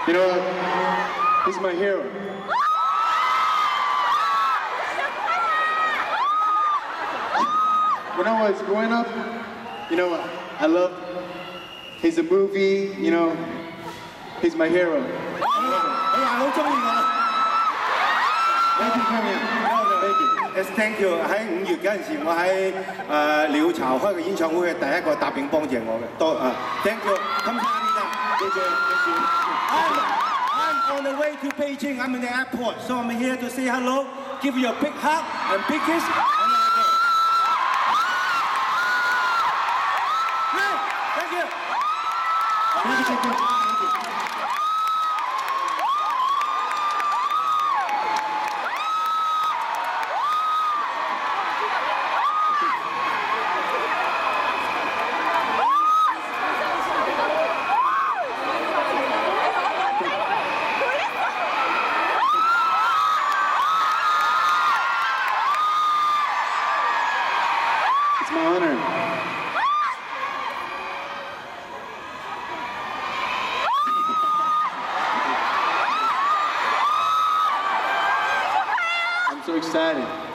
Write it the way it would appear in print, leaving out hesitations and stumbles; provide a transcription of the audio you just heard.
You know what? He's my hero. When I was growing up, you know, I loved his movie, you know, he's my hero. Thank you for coming. Thank you. Yes, thank you. 喺5月嗰陣時，我喺鳥巢開個演唱會嘅第一個答應幫謝我嘅，多啊 ，thank you。感謝你哋，謝謝，謝謝。I'm on the way to Beijing. I'm in the airport, so I'm here to say hello, give you a big hug and big kiss. Great, thank you. Thank you. It's my honor. I'm so excited.